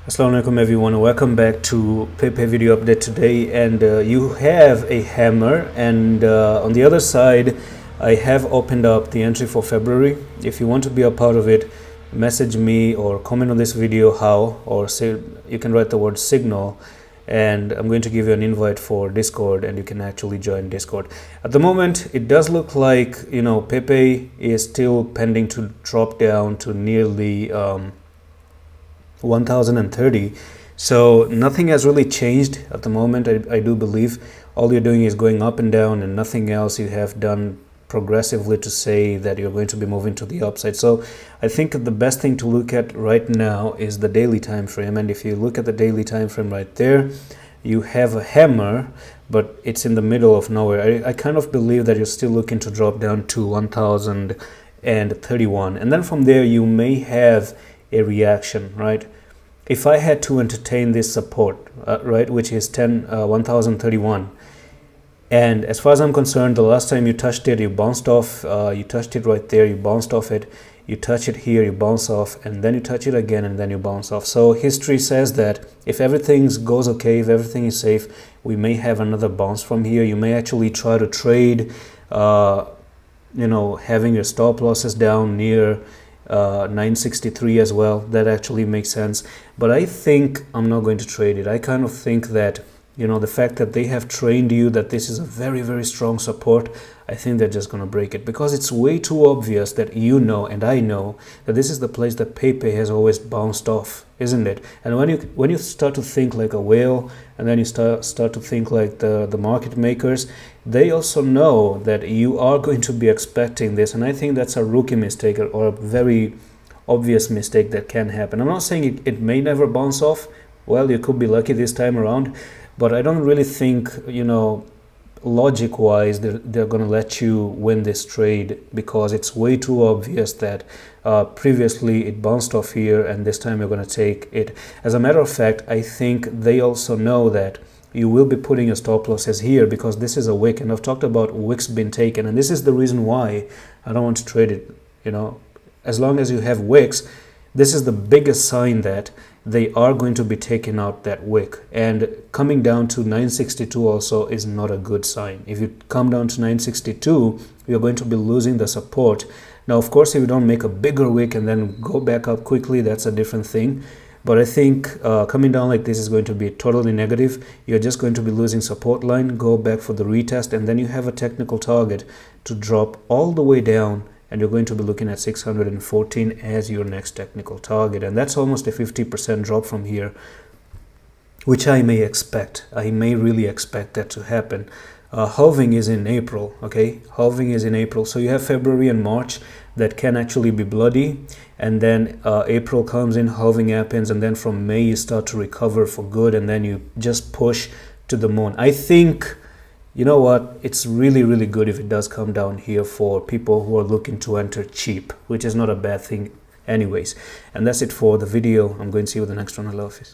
Assalamu alaikum everyone, welcome back to Pepe video update today. And you have a hammer, and on the other side I have opened up the entry for February. If you want to be a part of it, message me or comment on this video how, or say you can write the word signal, and I'm going to give you an invite for Discord and you can actually join Discord. At the moment it does look like, you know, Pepe is still pending to drop down to nearly 1030. So nothing has really changed at the moment. I do believe all you're doing is going up and down, and nothing else you have done progressively to say that you're going to be moving to the upside. So I think the best thing to look at right now is the daily time frame, and if you look at the daily time frame right there, you have a hammer, but it's in the middle of nowhere. I kind of believe that you're still looking to drop down to 1031, and then from there you may have a reaction, right? If I had to entertain this support, right, which is 1031, and as far as I'm concerned, the last time you touched it, you bounced off. You touched it right there, you bounced off it. You touch it here, you bounce off, and then you touch it again, and then you bounce off. So history says that if everything goes okay, if everything is safe, we may have another bounce from here. You may actually try to trade, you know, having your stop losses down near 963 as well. That actually makes sense, but I think I'm not going to trade it. I kind of think that, you know, the fact that they have trained you that this is a very, very strong support, I think they're just going to break it, because it's way too obvious that you know and I know that this is the place that Pepe has always bounced off, isn't it? And when you start to think like a whale, and then you start to think like the market makers, they also know that you are going to be expecting this, and I think that's a rookie mistake, or a very obvious mistake that can happen. I'm not saying it may never bounce off. Well, you could be lucky this time around, but I don't really think, you know, logic wise they're going to let you win this trade, because it's way too obvious that previously it bounced off here and this time you're going to take it. As a matter of fact, I think they also know that you will be putting your stop losses here, because this is a wick, and I've talked about wicks being taken, and this is the reason why I don't want to trade it. You know, as long as you have wicks, this is the biggest sign that they are going to be taking out that wick, and coming down to 962 also is not a good sign. If you come down to 962, you're going to be losing the support. Now, of course, if you don't make a bigger wick and then go back up quickly, that's a different thing. But I think coming down like this is going to be totally negative. You're just going to be losing support line, go back for the retest, and then you have a technical target to drop all the way down, and you're going to be looking at 614 as your next technical target, and that's almost a 50% drop from here, which I may expect. I may really expect that to happen. Halving is in April, okay? Halving is in April, so you have February and March that can actually be bloody, and then April comes in, halving happens, and then from May you start to recover for good, and then you just push to the moon. I think, you know what, it's really, really good if it does come down here for people who are looking to enter cheap, which is not a bad thing anyways. And that's it for the video. I'm going to see you with the next one. I love you.